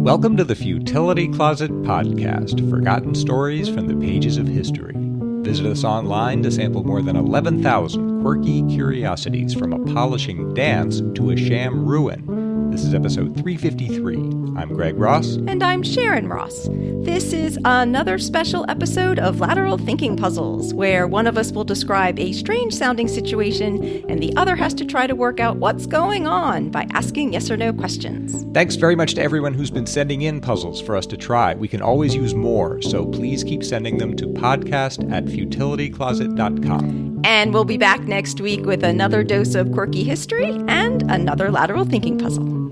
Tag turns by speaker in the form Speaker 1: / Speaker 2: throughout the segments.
Speaker 1: Welcome to the Futility Closet Podcast, forgotten stories from the pages of history. Visit us online to sample more than 11,000 quirky curiosities from a polishing dance to a sham ruin. This is episode 353. I'm Greg Ross.
Speaker 2: And I'm Sharon Ross. This is another special episode of Lateral Thinking Puzzles, where one of us will describe a strange-sounding situation and the other has to try to work out what's going on by asking yes or no questions.
Speaker 1: Thanks very much to everyone who's been sending in puzzles for us to try. We can always use more, so please keep sending them to podcast@futilitycloset.com.
Speaker 2: And we'll be back next week with another dose of quirky history and another lateral thinking puzzle.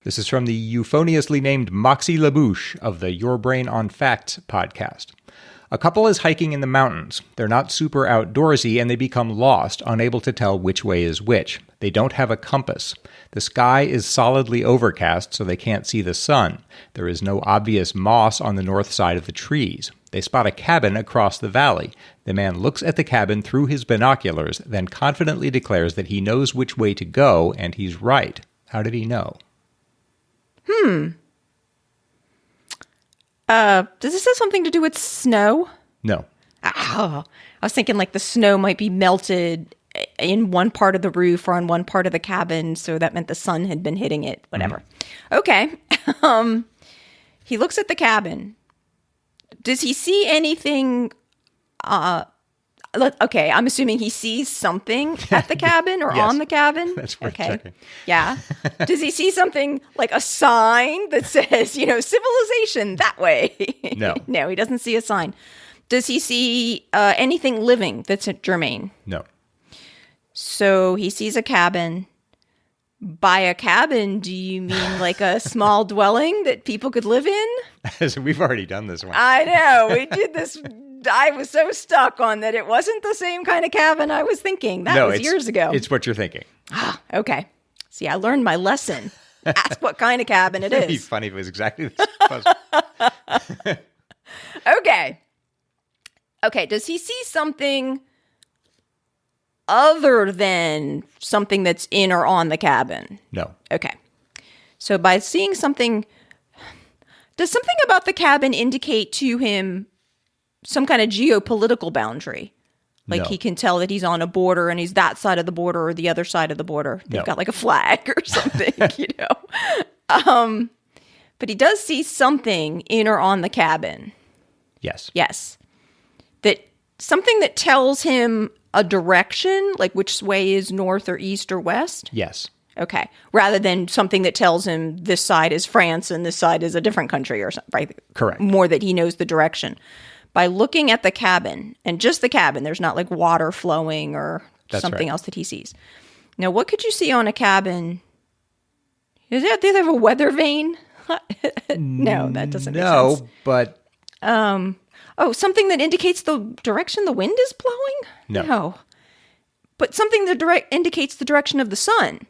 Speaker 1: This is from the euphoniously named Moxie LaBouche of the Your Brain on Facts podcast. A couple is hiking in the mountains. They're not super outdoorsy and they become lost, unable to tell which way is which. They don't have a compass. The sky is solidly overcast, so they can't see the sun. There is no obvious moss on the north side of the trees. They spot a cabin across the valley. The man looks at the cabin through his binoculars, then confidently declares that he knows which way to go, and he's right. How did he know?
Speaker 2: Does this have something to do with snow?
Speaker 1: No.
Speaker 2: Oh, I was thinking like the snow might be melted in one part of the roof or on one part of the cabin, so that meant the sun had been hitting it, whatever. Okay. He looks at the cabin. Does he see anything? Okay, I'm assuming he sees something at the cabin or
Speaker 1: Yes.
Speaker 2: On the cabin.
Speaker 1: That's worth checking.
Speaker 2: Yeah. Does he see something like a sign that says, civilization that way?
Speaker 1: No.
Speaker 2: No, he doesn't see a sign. Does he see anything living that's germane?
Speaker 1: No.
Speaker 2: So he sees a cabin. By a cabin, do you mean like a small dwelling that people could live in?
Speaker 1: So we've already done this one.
Speaker 2: I know. We did this. I was so stuck on that it wasn't the same kind of cabin I was thinking. That was years ago.
Speaker 1: It's what you're thinking.
Speaker 2: Okay. See, I learned my lesson. Ask what kind of cabin it
Speaker 1: It'd be
Speaker 2: is.
Speaker 1: funny if it was exactly this puzzle.
Speaker 2: Okay. Okay, does he see something other than something that's in or on the cabin?
Speaker 1: No.
Speaker 2: Okay. So by seeing something, does something about the cabin indicate to him some kind of geopolitical boundary? Like
Speaker 1: No.
Speaker 2: he can tell that he's on a border and he's that side of the border or the other side of the border. They've
Speaker 1: No.
Speaker 2: got like a flag or something, But he does see something in or on the cabin.
Speaker 1: Yes.
Speaker 2: Yes. That something that tells him a direction, like which way is north or east or west?
Speaker 1: Yes.
Speaker 2: Okay. Rather than something that tells him this side is France and this side is a different country or something, right?
Speaker 1: Correct.
Speaker 2: More that he knows the direction. By looking at the cabin, and just the cabin, there's not like water flowing or
Speaker 1: That's
Speaker 2: something
Speaker 1: right.
Speaker 2: else that he sees. Now, what could you see on a cabin? Do they have a weather vane? No, that doesn't make sense.
Speaker 1: No, but
Speaker 2: Oh, something that indicates the direction the wind is blowing?
Speaker 1: No.
Speaker 2: But something that indicates the direction of the sun.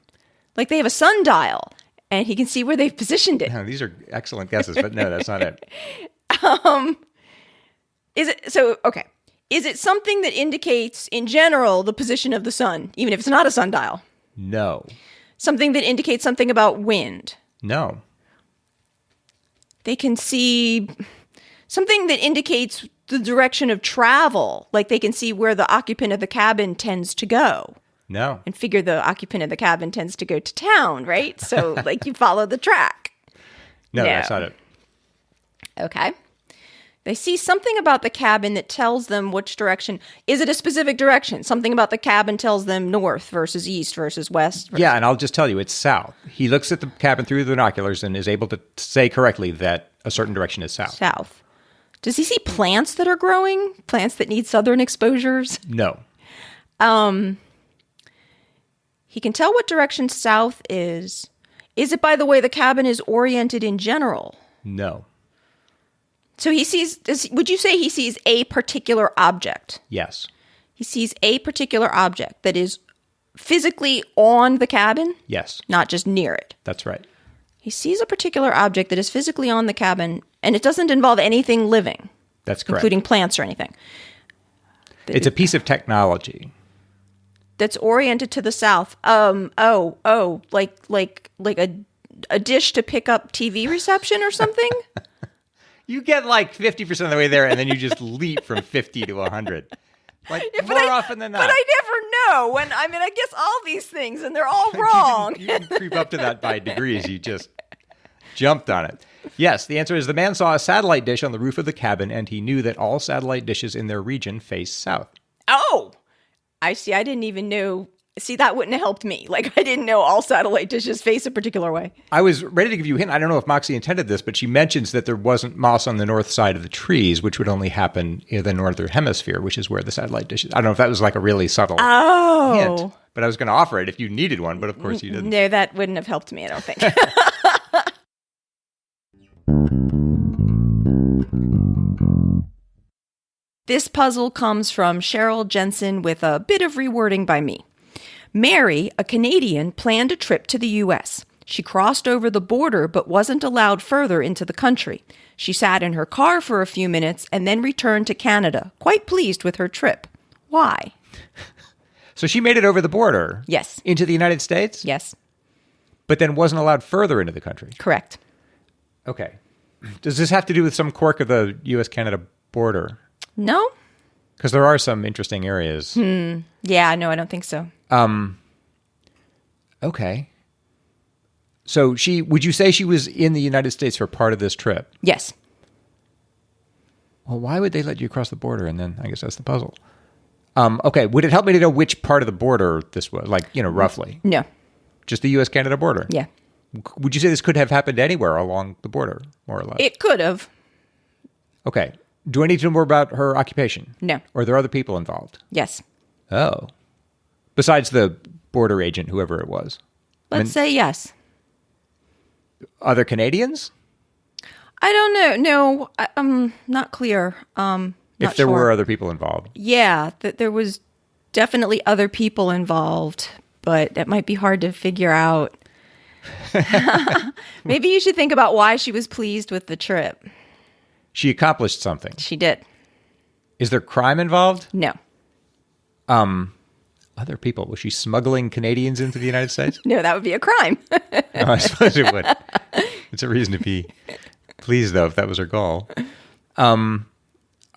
Speaker 2: Like they have a sundial, and he can see where they've positioned it.
Speaker 1: no, these are excellent guesses, but no, that's not it.
Speaker 2: Is it so? Okay. Is it something that indicates, in general, the position of the sun, even if it's not a sundial?
Speaker 1: No.
Speaker 2: Something that indicates something about wind.
Speaker 1: No.
Speaker 2: They can see something that indicates the direction of travel. Like they can see where the occupant of the cabin tends to go.
Speaker 1: No.
Speaker 2: And figure the occupant of the cabin tends to go to town, right? So, like, you follow the track.
Speaker 1: No, that's not it.
Speaker 2: Okay. They see something about the cabin that tells them which direction. Is it a specific direction? Something about the cabin tells them north versus east versus west?
Speaker 1: Yeah, and I'll just tell you, it's south. He looks at the cabin through the binoculars and is able to say correctly that a certain direction is south.
Speaker 2: South. Does he see plants that are growing? Plants that need southern exposures?
Speaker 1: No.
Speaker 2: He can tell what direction south is. Is it by the way the cabin is oriented in general?
Speaker 1: No.
Speaker 2: So he sees, would you say he sees a particular object?
Speaker 1: Yes.
Speaker 2: He sees a particular object that is physically on the cabin,
Speaker 1: Yes.
Speaker 2: not just near it.
Speaker 1: That's right.
Speaker 2: He sees a particular object that is physically on the cabin, and it doesn't involve anything living.
Speaker 1: That's correct.
Speaker 2: Including plants or anything.
Speaker 1: It's a piece of technology.
Speaker 2: that's oriented to the south. Like a dish to pick up TV reception or something?
Speaker 1: You get like 50% of the way there, and then you just leap from 50 to 100. Like, often than not.
Speaker 2: But I never know. I guess all these things, and they're all wrong.
Speaker 1: You didn't creep up to that by degrees. You just jumped on it. Yes, the answer is the man saw a satellite dish on the roof of the cabin, and he knew that all satellite dishes in their region face south.
Speaker 2: Oh, I see. I didn't even know. See, that wouldn't have helped me. Like, I didn't know all satellite dishes face a particular way.
Speaker 1: I was ready to give you a hint. I don't know if Moxie intended this, but she mentions that there wasn't moss on the north side of the trees, which would only happen in the northern hemisphere, which is where the satellite dish is. I don't know if that was like a really subtle hint, but I was going to offer it if you needed one, but of course you didn't.
Speaker 2: No, that wouldn't have helped me, I don't think. This puzzle comes from Cheryl Jensen with a bit of rewording by me. Mary, a Canadian, planned a trip to the U.S. She crossed over the border but wasn't allowed further into the country. She sat in her car for a few minutes and then returned to Canada, quite pleased with her trip. Why?
Speaker 1: So she made it over the border?
Speaker 2: Yes.
Speaker 1: Into the United States?
Speaker 2: Yes.
Speaker 1: But then wasn't allowed further into the country?
Speaker 2: Correct.
Speaker 1: Okay. Does this have to do with some quirk of the U.S.-Canada border?
Speaker 2: No.
Speaker 1: Because there are some interesting areas.
Speaker 2: Yeah, no, I don't think so.
Speaker 1: Okay. So would you say she was in the United States for part of this trip?
Speaker 2: Yes.
Speaker 1: Well, why would they let you cross the border? And then I guess that's the puzzle. Okay. Would it help me to know which part of the border this was? Like, roughly.
Speaker 2: No.
Speaker 1: Just the U.S.-Canada border?
Speaker 2: Yeah.
Speaker 1: Would you say this could have happened anywhere along the border, more or less?
Speaker 2: It could have.
Speaker 1: Okay. Do I need to know more about her occupation?
Speaker 2: No.
Speaker 1: Or are there other people involved?
Speaker 2: Yes.
Speaker 1: Oh. Besides the border agent, whoever it was.
Speaker 2: Let's say yes.
Speaker 1: Other Canadians?
Speaker 2: I don't know. No, I'm not clear.
Speaker 1: If there were other people involved.
Speaker 2: Yeah, there was definitely other people involved, but it might be hard to figure out. Maybe you should think about why she was pleased with the trip.
Speaker 1: She accomplished something.
Speaker 2: She did.
Speaker 1: Is there crime involved?
Speaker 2: No.
Speaker 1: Other people. Was she smuggling Canadians into the United States?
Speaker 2: No, that would be a crime.
Speaker 1: I suppose it would. It's a reason to be pleased, though, if that was her goal. All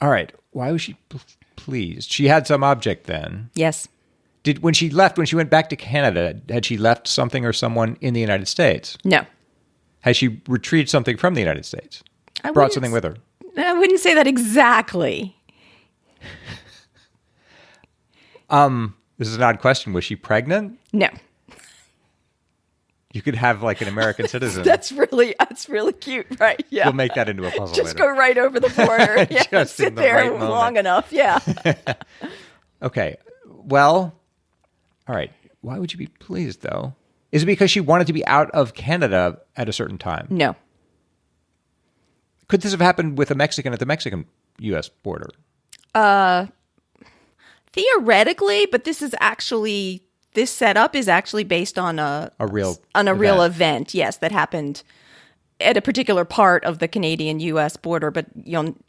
Speaker 1: right. Why was she pleased? She had some object then.
Speaker 2: Yes.
Speaker 1: When she went back to Canada, had she left something or someone in the United States?
Speaker 2: No. Has
Speaker 1: she retrieved something from the United States? Brought something with her?
Speaker 2: I wouldn't say that exactly.
Speaker 1: This is an odd question. Was she pregnant?
Speaker 2: No.
Speaker 1: You could have like an American citizen.
Speaker 2: That's really cute, right? Yeah.
Speaker 1: We'll make that into a puzzle
Speaker 2: Just
Speaker 1: later.
Speaker 2: go right over the border. Yeah.
Speaker 1: Just
Speaker 2: sit
Speaker 1: in the
Speaker 2: there
Speaker 1: right moment.
Speaker 2: long enough. Yeah.
Speaker 1: Okay. Well, all right. Why would you be pleased, though? Is it because she wanted to be out of Canada at a certain time?
Speaker 2: No.
Speaker 1: Could this have happened with a Mexican at the Mexican-U.S. border?
Speaker 2: Theoretically, but this setup is actually based on a real event. Yes, that happened at a particular part of the Canadian-U.S. border, but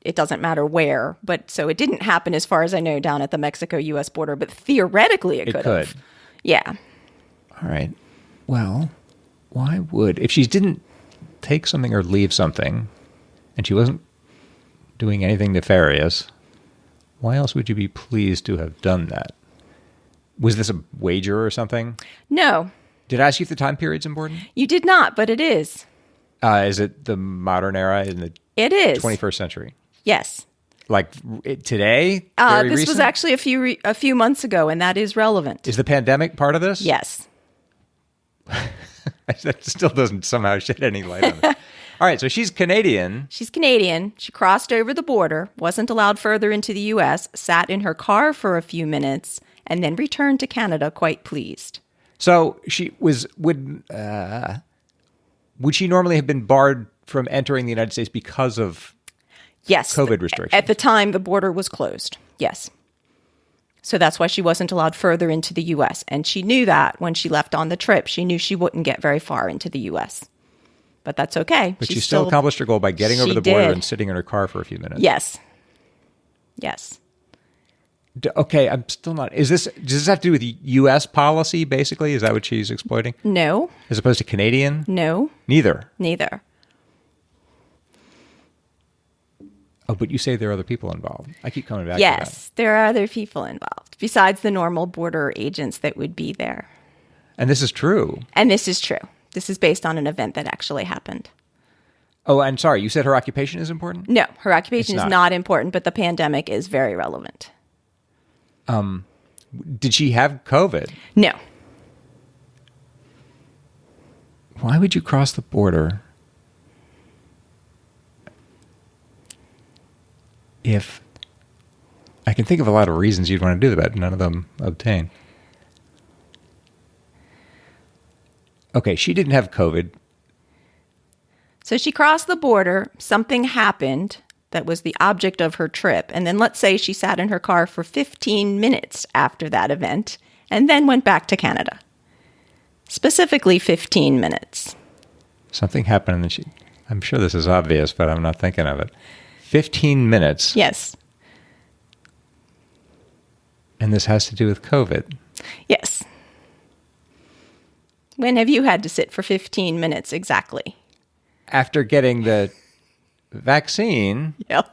Speaker 2: it doesn't matter where. But so it didn't happen, as far as I know, down at the Mexico-U.S. border. But theoretically, it could have. Yeah.
Speaker 1: All right. Well, if she didn't take something or leave something, and she wasn't doing anything nefarious, why else would you be pleased to have done that? Was this a wager or something?
Speaker 2: No.
Speaker 1: Did I ask you if the time period's important?
Speaker 2: You did not, but it is.
Speaker 1: Is it the modern era in the
Speaker 2: It is
Speaker 1: 21st century?
Speaker 2: Yes.
Speaker 1: Like today?
Speaker 2: This
Speaker 1: recent?
Speaker 2: was actually a few months ago, and that is relevant.
Speaker 1: Is the pandemic part of this?
Speaker 2: Yes.
Speaker 1: That still doesn't somehow shed any light on it. All right, so she's Canadian.
Speaker 2: She's Canadian. She crossed over the border, wasn't allowed further into the U.S., sat in her car for a few minutes, and then returned to Canada quite pleased.
Speaker 1: So would she normally have been barred from entering the United States because of COVID restrictions?
Speaker 2: At the time, the border was closed. Yes. So that's why she wasn't allowed further into the U.S. And she knew that when she left on the trip. She knew she wouldn't get very far into the U.S. But that's okay.
Speaker 1: But she still accomplished her goal by getting over the border and sitting in her car for a few minutes.
Speaker 2: Yes. Yes.
Speaker 1: Okay, I'm still not. Does this have to do with U.S. policy, basically? Is that what she's exploiting?
Speaker 2: No.
Speaker 1: As opposed to Canadian?
Speaker 2: No.
Speaker 1: Neither. Oh, but you say there are other people involved. I keep coming back to that.
Speaker 2: Yes, there are other people involved, besides the normal border agents that would be there.
Speaker 1: And this is true.
Speaker 2: And this is true. This is based on an event that actually happened.
Speaker 1: Oh, I'm sorry. You said her occupation is important?
Speaker 2: No, her occupation is not important, but the pandemic is very relevant.
Speaker 1: Did she have COVID?
Speaker 2: No.
Speaker 1: Why would you cross the border if... I can think of a lot of reasons you'd want to do that, but none of them obtain. Okay, she didn't have COVID.
Speaker 2: So she crossed the border, something happened that was the object of her trip, and then let's say she sat in her car for 15 minutes after that event, and then went back to Canada. Specifically 15 minutes.
Speaker 1: Something happened and I'm sure this is obvious, but I'm not thinking of it. 15 minutes.
Speaker 2: Yes.
Speaker 1: And this has to do with COVID.
Speaker 2: Yes. When have you had to sit for 15 minutes exactly?
Speaker 1: After getting the vaccine.
Speaker 2: Yep.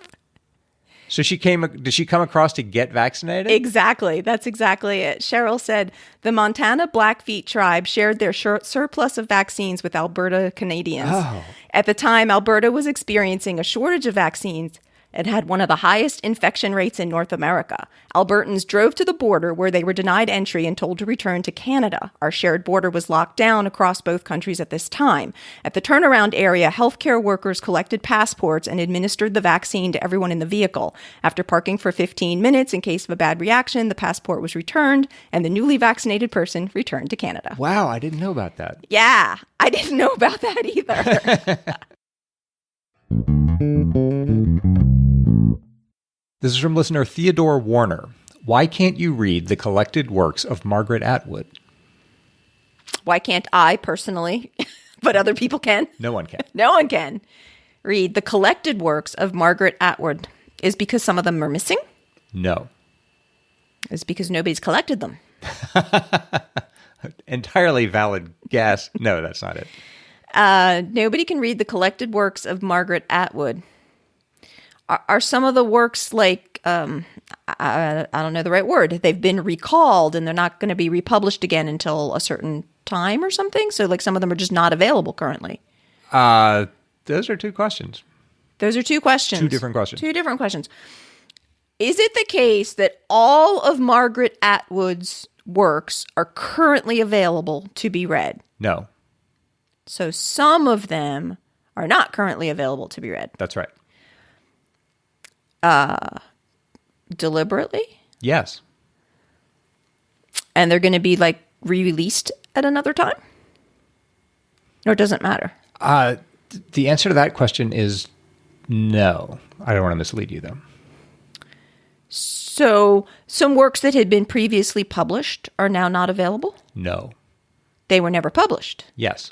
Speaker 1: So did she come across to get vaccinated?
Speaker 2: Exactly. That's exactly it. Cheryl said the Montana Blackfeet tribe shared their surplus of vaccines with Alberta Canadians.
Speaker 1: Oh.
Speaker 2: At the time, Alberta was experiencing a shortage of vaccines and had one of the highest infection rates in North America. Albertans drove to the border where they were denied entry and told to return to Canada. Our shared border was locked down across both countries at this time. At the turnaround area, healthcare workers collected passports and administered the vaccine to everyone in the vehicle. After parking for 15 minutes in case of a bad reaction, the passport was returned and the newly vaccinated person returned to Canada.
Speaker 1: Wow, I didn't know about that.
Speaker 2: Yeah, I didn't know about that either.
Speaker 1: This is from listener Theodore Warner. Why can't you read the collected works of Margaret Atwood?
Speaker 2: Why can't I personally, but other people can?
Speaker 1: No one can.
Speaker 2: No one can read the collected works of Margaret Atwood. Is because some of them are missing?
Speaker 1: No.
Speaker 2: It's because nobody's collected them.
Speaker 1: Entirely valid guess. No, that's not it.
Speaker 2: Nobody can read the collected works of Margaret Atwood. Are some of the works like, I don't know the right word, they've been recalled and they're not going to be republished again until a certain time or something? So like some of them are just not available currently.
Speaker 1: Those are two questions.
Speaker 2: Those are two questions.
Speaker 1: Two different questions.
Speaker 2: Two different questions. Is it the case that all of Margaret Atwood's works are currently available to be read?
Speaker 1: No.
Speaker 2: So some of them are not currently available to be read.
Speaker 1: That's right.
Speaker 2: Deliberately?
Speaker 1: Yes.
Speaker 2: And they're going to be like re-released at another time? Or it doesn't matter?
Speaker 1: The answer to that question is no. I don't want to mislead you, though.
Speaker 2: So some works that had been previously published are now not available?
Speaker 1: No.
Speaker 2: They were never published?
Speaker 1: Yes.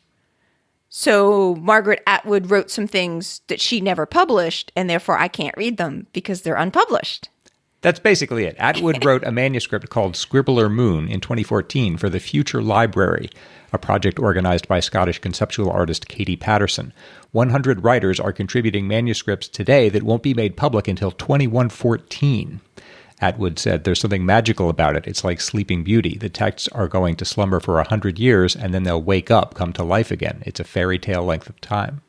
Speaker 2: So Margaret Atwood wrote some things that she never published, and therefore I can't read them because they're unpublished.
Speaker 1: That's basically it. Atwood wrote a manuscript called Scribbler Moon in 2014 for the Future Library, a project organized by Scottish conceptual artist Katie Patterson. 100 writers are contributing manuscripts today that won't be made public until 2114. Atwood said, there's something magical about it. It's like Sleeping Beauty. The texts are going to slumber for 100 years, and then they'll wake up, come to life again. It's a fairy tale length of time.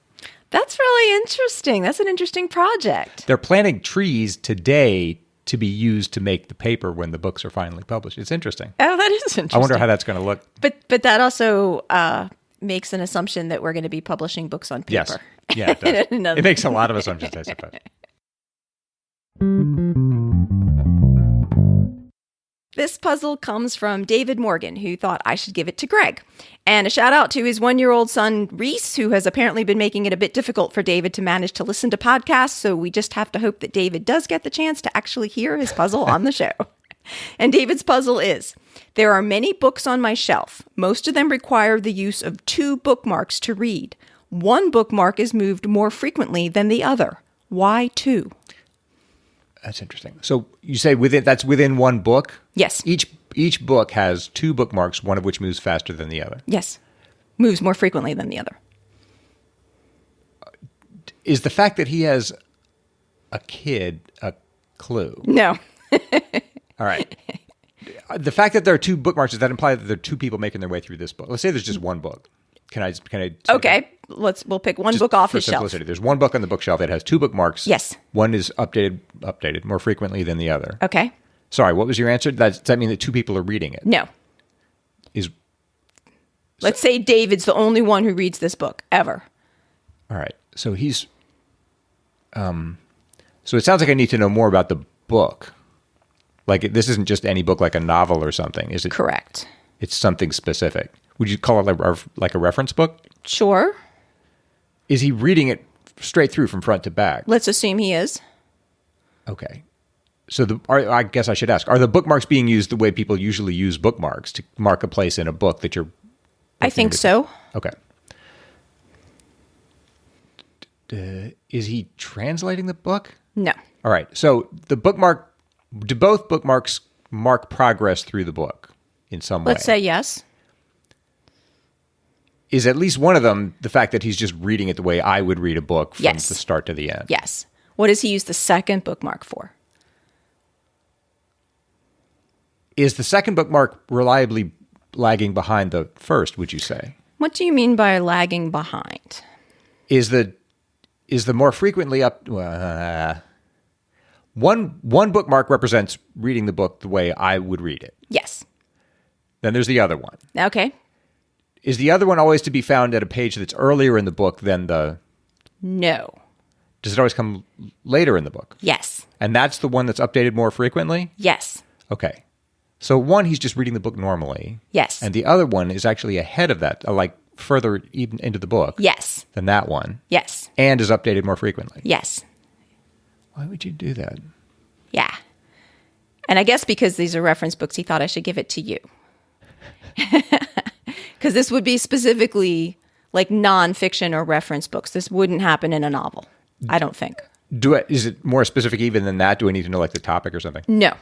Speaker 2: That's really interesting. That's an interesting project.
Speaker 1: They're planting trees today to be used to make the paper when the books are finally published. It's interesting.
Speaker 2: Oh, that is interesting.
Speaker 1: I wonder how that's going to look.
Speaker 2: But that also makes an assumption that we're going to be publishing books on paper.
Speaker 1: Yes. Yeah, it does. It makes a lot of assumptions, I suppose.
Speaker 2: This puzzle comes from David Morgan, who thought I should give it to Greg. And a shout out to his 1-year-old son, Reese, who has apparently been making it a bit difficult for David to manage to listen to podcasts. So we just have to hope that David does get the chance to actually hear his puzzle on the show. And David's puzzle is, there are many books on my shelf. Most of them require the use of 2 bookmarks to read. One bookmark is moved more frequently than the other. Why 2?
Speaker 1: That's interesting. So you say that's within one book?
Speaker 2: Yes.
Speaker 1: Each book has 2 bookmarks, one of which moves faster than the other.
Speaker 2: Yes. Moves more frequently than the other.
Speaker 1: Is the fact that he has a kid a clue?
Speaker 2: No.
Speaker 1: All right. The fact that there are 2 bookmarks, does that imply that there are 2 people making their way through this book? Let's say there's just one book. Can I
Speaker 2: Okay. We'll pick one book off his shelf.
Speaker 1: There's one book on the bookshelf that has 2 bookmarks.
Speaker 2: Yes.
Speaker 1: One is updated more frequently than the other.
Speaker 2: Okay.
Speaker 1: Sorry, what was your answer? Does that mean that 2 people are reading it?
Speaker 2: No. Let's say David's the only one who reads this book ever.
Speaker 1: All right. So he's so it sounds like I need to know more about the book. Like this isn't just any book like a novel or something, is it?
Speaker 2: Correct.
Speaker 1: It's something specific. Would you call it like a reference book?
Speaker 2: Sure.
Speaker 1: Is he reading it straight through from front to back?
Speaker 2: Let's assume he is.
Speaker 1: Okay. So I guess I should ask, are the bookmarks being used the way people usually use bookmarks to mark a place in a book that you're...
Speaker 2: I think so.
Speaker 1: Okay. Is he translating the book?
Speaker 2: No.
Speaker 1: All right. So do both bookmarks mark progress through the book in some way?
Speaker 2: Let's say yes.
Speaker 1: Is at least one of them the fact that he's just reading it the way I would read a book from
Speaker 2: Yes.
Speaker 1: the start to the end?
Speaker 2: Yes. What does he use the second bookmark for?
Speaker 1: Is the second bookmark reliably lagging behind the first, would you say?
Speaker 2: What do you mean by lagging behind?
Speaker 1: Is the more frequently one bookmark represents reading the book the way I would read it.
Speaker 2: Yes.
Speaker 1: Then there's the other one.
Speaker 2: Okay.
Speaker 1: Is the other one always to be found at a page that's earlier in the book than the...
Speaker 2: No.
Speaker 1: Does it always come later in the book?
Speaker 2: Yes.
Speaker 1: And that's the one that's updated more frequently?
Speaker 2: Yes.
Speaker 1: Okay. So one, he's just reading the book normally.
Speaker 2: Yes.
Speaker 1: And the other one is actually ahead of that, like further even into the book.
Speaker 2: Yes.
Speaker 1: Than that one.
Speaker 2: Yes.
Speaker 1: And is updated more frequently.
Speaker 2: Yes.
Speaker 1: Why would you do that?
Speaker 2: Yeah. And I guess because these are reference books, he thought I should give it to you. Because this would be specifically like nonfiction or reference books. This wouldn't happen in a novel, I don't think.
Speaker 1: Is it more specific even than that? Do I need to know like the topic or something?
Speaker 2: No.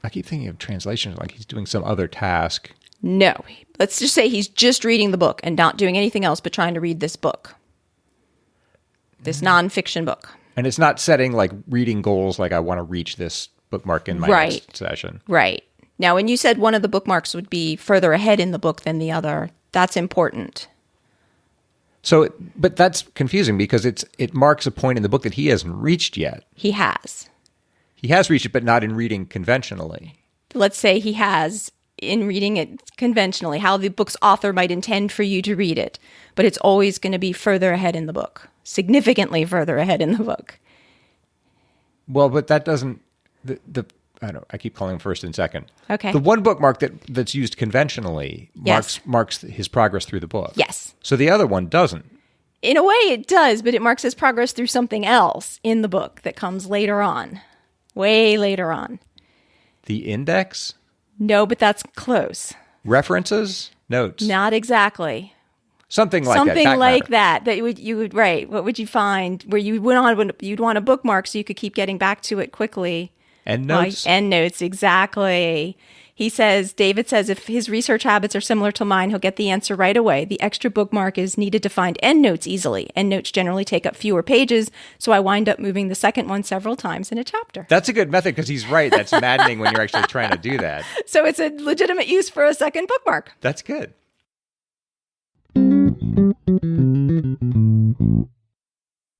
Speaker 1: I keep thinking of translations like he's doing some other task.
Speaker 2: No. Let's just say he's just reading the book and not doing anything else but trying to read this book. This nonfiction book.
Speaker 1: And it's not setting like reading goals like I want to reach this bookmark in my next session.
Speaker 2: Right. Now, when you said one of the bookmarks would be further ahead in the book than the other, that's important.
Speaker 1: So, but that's confusing because it marks a point in the book that he hasn't reached yet.
Speaker 2: He has.
Speaker 1: He has reached it, but not in reading conventionally.
Speaker 2: Let's say he has in reading it conventionally, how the book's author might intend for you to read it. But it's always going to be further ahead in the book. Significantly further ahead in the book.
Speaker 1: Well, but that doesn't... I keep calling him first and second.
Speaker 2: Okay.
Speaker 1: The one bookmark that's used conventionally marks his progress through the book.
Speaker 2: Yes.
Speaker 1: So the other one doesn't.
Speaker 2: In a way it does, but it marks his progress through something else in the book that comes later on. Way later on.
Speaker 1: The index?
Speaker 2: No, but that's close.
Speaker 1: References? Notes?
Speaker 2: Not exactly.
Speaker 1: Something like that.
Speaker 2: Something like that. You would right. What would you find where you'd want a bookmark so you could keep getting back to it quickly?
Speaker 1: Endnotes?
Speaker 2: Endnotes, exactly. David says, if his research habits are similar to mine, he'll get the answer right away. The extra bookmark is needed to find endnotes easily. Endnotes generally take up fewer pages, so I wind up moving the second one several times in a chapter.
Speaker 1: That's a good method because he's right. That's maddening when you're actually trying to do that.
Speaker 2: So it's a legitimate use for a second bookmark.
Speaker 1: That's good.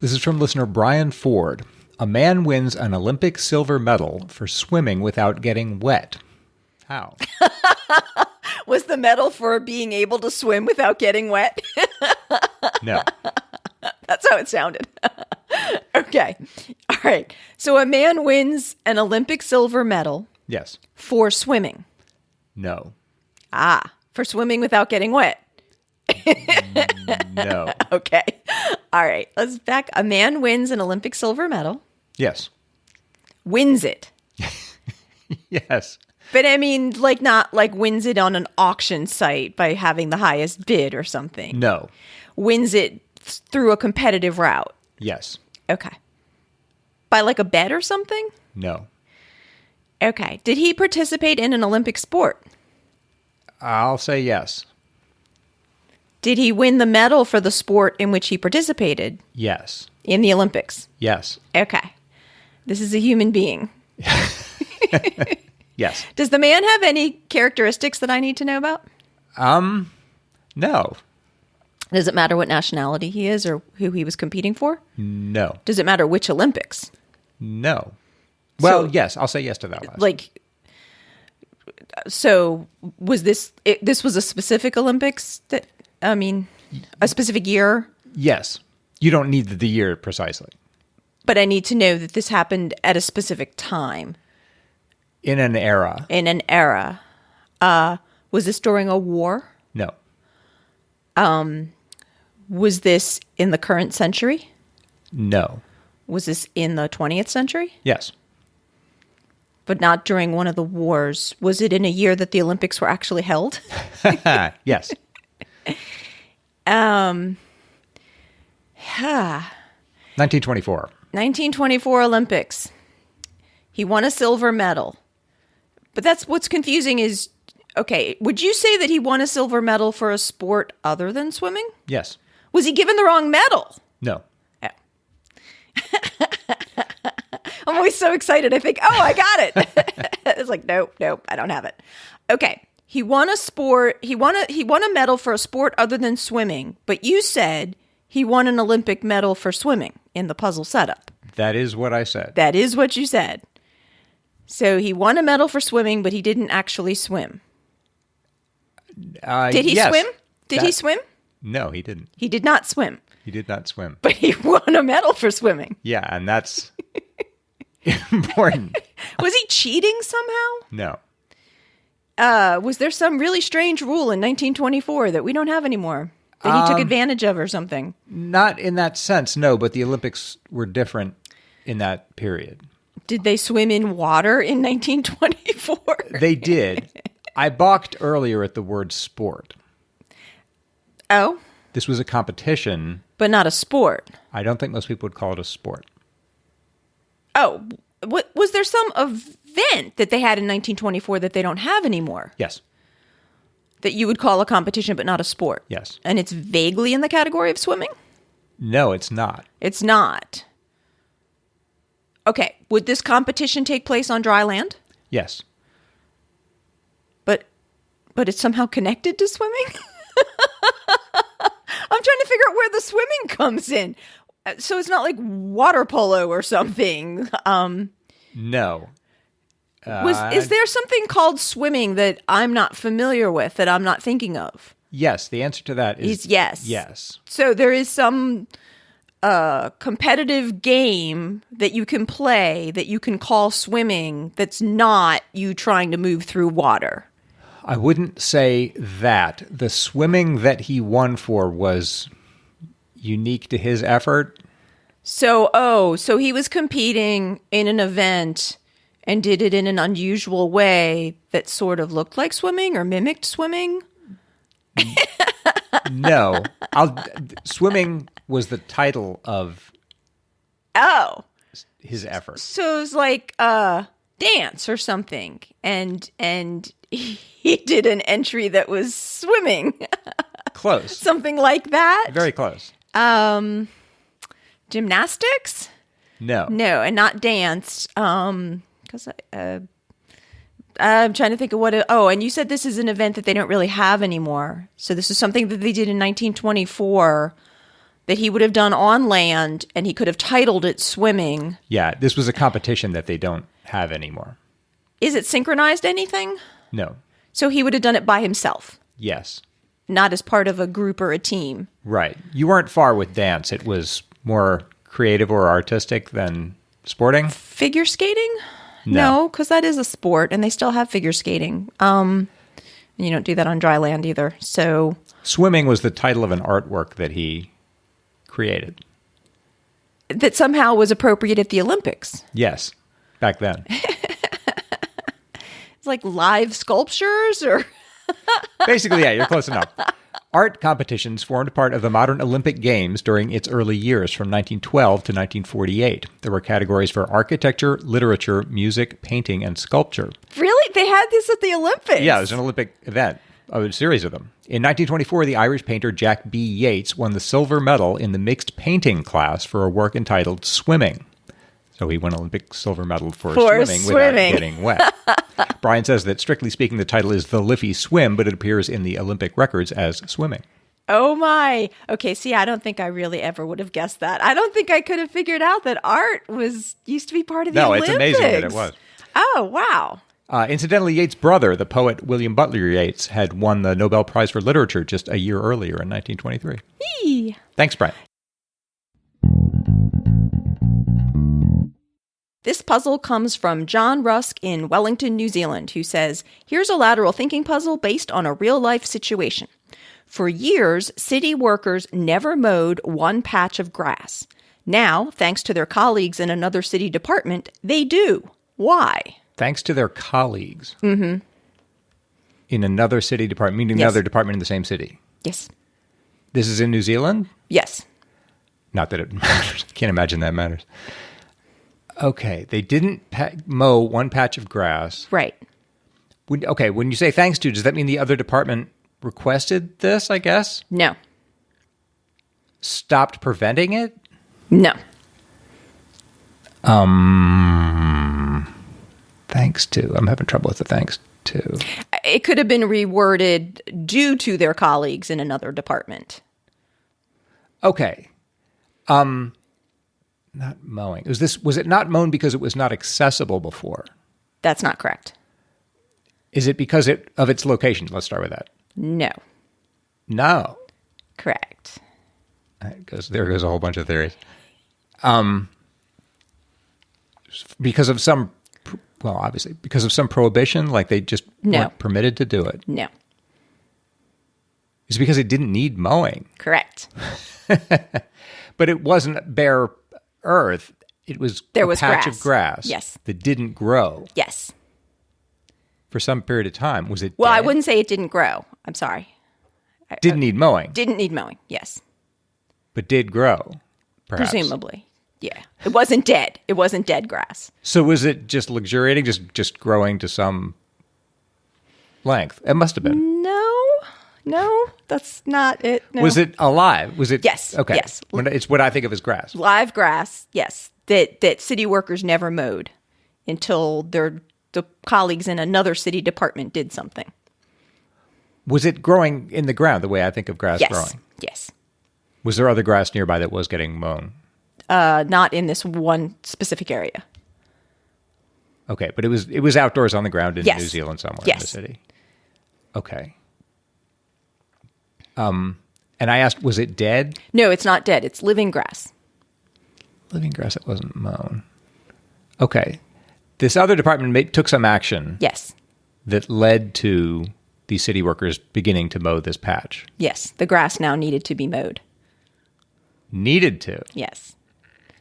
Speaker 1: This is from listener Bryan Ford. A man wins an Olympic silver medal for swimming without getting wet. How?
Speaker 2: Was the medal for being able to swim without getting wet?
Speaker 1: No.
Speaker 2: That's how it sounded. Okay. All right. So a man wins an Olympic silver medal.
Speaker 1: Yes.
Speaker 2: For swimming.
Speaker 1: No.
Speaker 2: For swimming without getting wet.
Speaker 1: No.
Speaker 2: Okay. All right. Let's back. A man wins an Olympic silver medal.
Speaker 1: Yes.
Speaker 2: Wins it.
Speaker 1: Yes.
Speaker 2: But I mean, like not like wins it on an auction site by having the highest bid or something.
Speaker 1: No.
Speaker 2: Wins it through a competitive route.
Speaker 1: Yes.
Speaker 2: Okay. By like a bet or something?
Speaker 1: No.
Speaker 2: Okay. Did he participate in an Olympic sport?
Speaker 1: I'll say yes.
Speaker 2: Did he win the medal for the sport in which he participated?
Speaker 1: Yes.
Speaker 2: In the Olympics?
Speaker 1: Yes.
Speaker 2: Okay. This is a human being.
Speaker 1: Yes.
Speaker 2: Does the man have any characteristics that I need to know about?
Speaker 1: No.
Speaker 2: Does it matter what nationality he is or who he was competing for?
Speaker 1: No.
Speaker 2: Does it matter which Olympics?
Speaker 1: No. Well, yes, I'll say yes to that last.
Speaker 2: Like, so was this was a specific Olympics that, I mean, a specific year?
Speaker 1: Yes. You don't need the year precisely.
Speaker 2: But I need to know that this happened at a specific time.
Speaker 1: In an era.
Speaker 2: In an era. Was this during a war?
Speaker 1: No.
Speaker 2: Was this in the current century?
Speaker 1: No.
Speaker 2: Was this in the 20th century?
Speaker 1: Yes.
Speaker 2: But not during one of the wars. Was it in a year that the Olympics were actually held?
Speaker 1: Yes. 1924.
Speaker 2: 1924 Olympics. He won a silver medal. But that's what's confusing is, okay, would you say that he won a silver medal for a sport other than swimming?
Speaker 1: Yes.
Speaker 2: Was he given the wrong medal?
Speaker 1: No.
Speaker 2: Oh. I'm always so excited. I think, oh, I got it. It's like, nope, I don't have it. Okay. He won a sport. He won a medal for a sport other than swimming. But you said he won an Olympic medal for swimming in the puzzle setup.
Speaker 1: That is what I said.
Speaker 2: That is what you said. So he won a medal for swimming, but he didn't actually swim. Did he swim? Did he swim?
Speaker 1: No, he didn't.
Speaker 2: He did not swim.
Speaker 1: He did not swim.
Speaker 2: But he won a medal for swimming.
Speaker 1: Yeah, and that's important.
Speaker 2: Was he cheating somehow?
Speaker 1: No.
Speaker 2: Was there some really strange rule in 1924 that we don't have anymore that he took advantage of or something?
Speaker 1: Not in that sense, no, but the Olympics were different in that period.
Speaker 2: Did they swim in water in 1924?
Speaker 1: They did. I balked earlier at the word sport.
Speaker 2: Oh?
Speaker 1: This was a competition.
Speaker 2: But not a sport.
Speaker 1: I don't think most people would call it a sport.
Speaker 2: Oh, was there some event that they had in 1924 that they don't have anymore?
Speaker 1: Yes.
Speaker 2: That you would call a competition but not a sport?
Speaker 1: Yes.
Speaker 2: And it's vaguely in the category of swimming?
Speaker 1: No, it's not.
Speaker 2: It's not. Okay, would this competition take place on dry land?
Speaker 1: Yes.
Speaker 2: But it's somehow connected to swimming? I'm trying to figure out where the swimming comes in. So it's not like water polo or something.
Speaker 1: No.
Speaker 2: Is there something called swimming that I'm not familiar with, that I'm not thinking of?
Speaker 1: Yes, the answer to that is
Speaker 2: yes.
Speaker 1: Yes.
Speaker 2: So there is some competitive game that you can play that you can call swimming that's not you trying to move through water.
Speaker 1: I wouldn't say that. The swimming that he won for was unique to his effort.
Speaker 2: So he was competing in an event and did it in an unusual way that sort of looked like swimming or mimicked swimming?
Speaker 1: No. Swimming was the title of his effort.
Speaker 2: So it was like dance or something. And he did an entry that was swimming.
Speaker 1: Close.
Speaker 2: Something like that?
Speaker 1: Very close.
Speaker 2: Gymnastics?
Speaker 1: No.
Speaker 2: No, and not dance. Because I'm trying to think of what... and you said this is an event that they don't really have anymore. So this is something that they did in 1924 that he would have done on land, and he could have titled it swimming.
Speaker 1: Yeah, this was a competition that they don't have anymore.
Speaker 2: Is it synchronized anything?
Speaker 1: No.
Speaker 2: So he would have done it by himself?
Speaker 1: Yes.
Speaker 2: Not as part of a group or a team?
Speaker 1: Right. You weren't far with dance. It was more creative or artistic than sporting.
Speaker 2: Figure skating?
Speaker 1: No,
Speaker 2: because that is a sport, and they still have figure skating. And you don't do that on dry land either. So
Speaker 1: swimming was the title of an artwork that he created.
Speaker 2: That somehow was appropriate at the Olympics.
Speaker 1: Yes, back then.
Speaker 2: It's like live sculptures or...
Speaker 1: Basically, yeah, you're close enough. Art competitions formed part of the modern Olympic Games during its early years from 1912 to 1948. There were categories for architecture, literature, music, painting, and sculpture.
Speaker 2: Really? They had this at the Olympics?
Speaker 1: Yeah, it was an Olympic event, a series of them. In 1924, the Irish painter Jack B. Yeats won the silver medal in the mixed painting class for a work entitled Swimming. So he won Olympic silver medal for swimming without getting wet. Bryan says that, strictly speaking, the title is The Liffey Swim, but it appears in the Olympic records as Swimming.
Speaker 2: Oh, my. Okay, see, I don't think I really ever would have guessed that. I don't think I could have figured out that art used to be part of the Olympics.
Speaker 1: No, it's amazing that it was.
Speaker 2: Oh, wow.
Speaker 1: Incidentally, Yeats' brother, the poet William Butler Yeats, had won the Nobel Prize for Literature just a year earlier in 1923.
Speaker 2: Eee.
Speaker 1: Thanks, Bryan.
Speaker 2: This puzzle comes from John Rusk in Wellington, New Zealand, who says, here's a lateral thinking puzzle based on a real-life situation. For years, city workers never mowed one patch of grass. Now, thanks to their colleagues in another city department, they do. Why?
Speaker 1: Thanks to their colleagues. Mm-hmm. In another city department, meaning
Speaker 2: Yes.
Speaker 1: another department in the same city.
Speaker 2: Yes.
Speaker 1: This is in New Zealand?
Speaker 2: Yes.
Speaker 1: Not that it matters. Can't imagine that matters. Okay, they didn't mow one patch of grass.
Speaker 2: Right.
Speaker 1: When you say thanks to, does that mean the other department requested this, I guess?
Speaker 2: No.
Speaker 1: Stopped preventing it?
Speaker 2: No.
Speaker 1: Thanks to. I'm having trouble with the thanks to.
Speaker 2: It could have been reworded due to their colleagues in another department.
Speaker 1: Okay. Not mowing. Was it not mown because it was not accessible before?
Speaker 2: That's not correct.
Speaker 1: Is it because of its location? Let's start with that.
Speaker 2: No.
Speaker 1: No.
Speaker 2: Correct.
Speaker 1: There goes a whole bunch of theories. Because of some, obviously, because of some prohibition, like they just weren't permitted to do it.
Speaker 2: No.
Speaker 1: It's because it didn't need mowing.
Speaker 2: Correct.
Speaker 1: But it wasn't bare earth. It was a patch of grass.
Speaker 2: Yes.
Speaker 1: That didn't grow.
Speaker 2: Yes.
Speaker 1: For some period of time. Was it
Speaker 2: Well,
Speaker 1: dead?
Speaker 2: I wouldn't say it didn't grow. I'm sorry.
Speaker 1: Didn't need mowing.
Speaker 2: Didn't need mowing. Yes.
Speaker 1: But did grow, perhaps.
Speaker 2: Presumably. Yeah. It wasn't dead. It wasn't dead grass.
Speaker 1: So was it just luxuriating, just growing to some length? It must have been.
Speaker 2: No, that's not it. No.
Speaker 1: Was it alive? Was it?
Speaker 2: Yes.
Speaker 1: Okay.
Speaker 2: Yes.
Speaker 1: It's what I think of as grass.
Speaker 2: Live grass, yes. That city workers never mowed until the colleagues in another city department did something.
Speaker 1: Was it growing in the ground the way I think of grass growing?
Speaker 2: Yes.
Speaker 1: Was there other grass nearby that was getting mown?
Speaker 2: Not in this one specific area.
Speaker 1: Okay, but it was outdoors on the ground in
Speaker 2: Yes.
Speaker 1: New Zealand somewhere
Speaker 2: Yes.
Speaker 1: in the city. Okay. And I asked, was it dead?
Speaker 2: No, it's not dead. It's living grass.
Speaker 1: Living grass that wasn't mown. Okay. This other department took some action.
Speaker 2: Yes.
Speaker 1: That led to the city workers beginning to mow this patch.
Speaker 2: Yes. The grass now needed to be mowed.
Speaker 1: Needed to.
Speaker 2: Yes.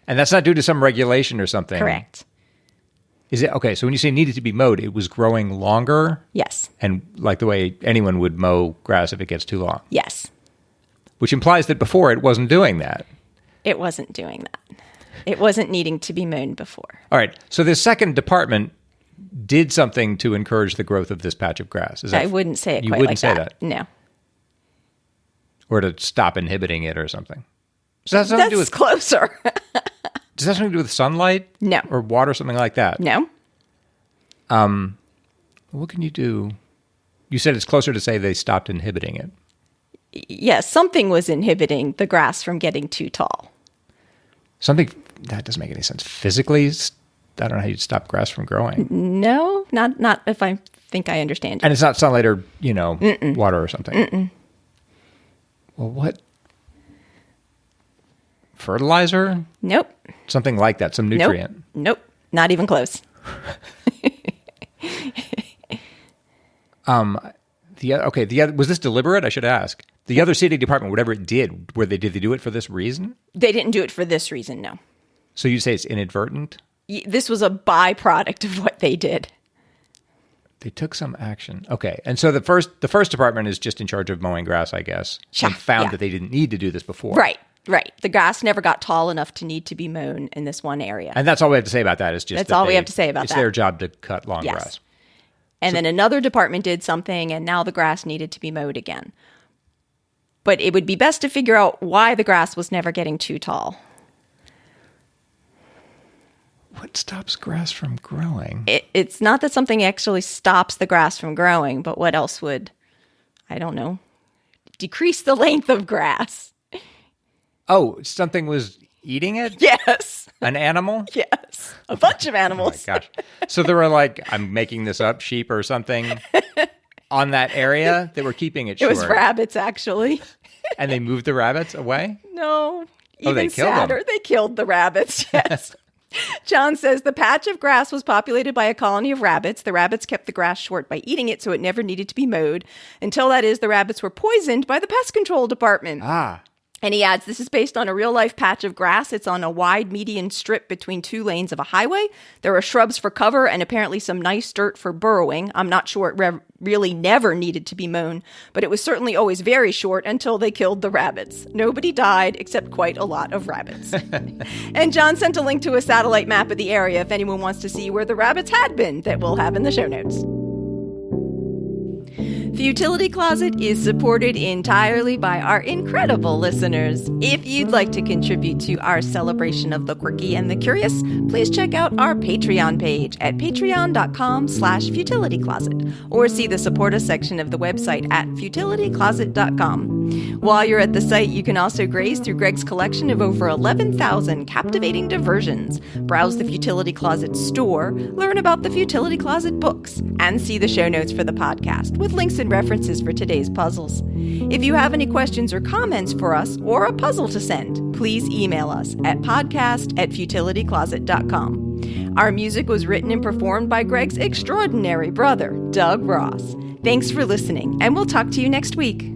Speaker 1: And that's not due to some regulation or something.
Speaker 2: Correct.
Speaker 1: Is it? Okay, so when you say needed to be mowed, it was growing longer?
Speaker 2: Yes.
Speaker 1: And like the way anyone would mow grass if it gets too long?
Speaker 2: Yes.
Speaker 1: Which implies that before it wasn't doing that.
Speaker 2: It wasn't doing that. It wasn't needing to be mown before.
Speaker 1: All right, so this second department did something to encourage the growth of this patch of grass. Is that,
Speaker 2: I wouldn't say it
Speaker 1: you
Speaker 2: quite
Speaker 1: wouldn't
Speaker 2: like
Speaker 1: say
Speaker 2: that. No.
Speaker 1: Or to stop inhibiting it or something. Does that have something to do
Speaker 2: That's
Speaker 1: with
Speaker 2: closer.
Speaker 1: Does that have something to do with sunlight?
Speaker 2: No.
Speaker 1: Or water, something like that?
Speaker 2: No.
Speaker 1: What can you do? You said it's closer to say they stopped inhibiting it.
Speaker 2: Yes, something was inhibiting the grass from getting too tall.
Speaker 1: Something that doesn't make any sense. Physically, I don't know how you'd stop grass from growing.
Speaker 2: No, not if I think I understand you.
Speaker 1: And it's not sunlight or, water or something. Well, what? Fertilizer?
Speaker 2: Nope.
Speaker 1: Something like that, some nutrient.
Speaker 2: Nope. Not even close.
Speaker 1: Was this deliberate? I should ask. The other city department, whatever it did, did they do it for this reason?
Speaker 2: They didn't do it for this reason, no.
Speaker 1: So you say it's inadvertent?
Speaker 2: This was a byproduct of what they did.
Speaker 1: They took some action. Okay. And so the first department is just in charge of mowing grass, I guess.
Speaker 2: Sure,
Speaker 1: And found
Speaker 2: yeah.
Speaker 1: that they didn't need to do this before.
Speaker 2: Right. The grass never got tall enough to need to be mown in this one area.
Speaker 1: And that's all we have to say about that. Is just
Speaker 2: That's
Speaker 1: that
Speaker 2: all we have to say about
Speaker 1: it's
Speaker 2: that.
Speaker 1: their job to cut long
Speaker 2: Yes.
Speaker 1: grass.
Speaker 2: And then another department did something, and now the grass needed to be mowed again. But it would be best to figure out why the grass was never getting too tall.
Speaker 1: What stops grass from growing?
Speaker 2: It's not that something actually stops the grass from growing, but what else would, I don't know, decrease the length of grass?
Speaker 1: Oh, something was eating it?
Speaker 2: Yes.
Speaker 1: An animal?
Speaker 2: Yes. A bunch of animals.
Speaker 1: Oh my gosh. So there were like, I'm making this up, sheep or something on that area. They were keeping it short.
Speaker 2: It was rabbits, actually.
Speaker 1: And they moved the rabbits away?
Speaker 2: No. Even
Speaker 1: they killed
Speaker 2: sadder,
Speaker 1: them.
Speaker 2: they killed the rabbits, yes. John says the patch of grass was populated by a colony of rabbits. The rabbits kept the grass short by eating it, so it never needed to be mowed. Until that is, the rabbits were poisoned by the pest control department.
Speaker 1: Ah.
Speaker 2: And he adds, this is based on a real-life patch of grass. It's on a wide median strip between two lanes of a highway. There are shrubs for cover and apparently some nice dirt for burrowing. I'm not sure it really never needed to be mown, but it was certainly always very short until they killed the rabbits. Nobody died except quite a lot of rabbits. And John sent a link to a satellite map of the area if anyone wants to see where the rabbits had been that we'll have in the show notes. Futility Closet is supported entirely by our incredible listeners. If you'd like to contribute to our celebration of the quirky and the curious, please check out our Patreon page at patreon.com/futilitycloset or see the support us section of the website at futilitycloset.com. While you're at the site, you can also graze through Greg's collection of over 11,000 captivating diversions, browse the Futility Closet store, learn about the Futility Closet books, and see the show notes for the podcast with links and references for today's puzzles. If you have any questions or comments for us or a puzzle to send, please email us at podcast@futilitycloset.com. Our music was written and performed by Greg's extraordinary brother, Doug Ross. Thanks for listening, and we'll talk to you next week.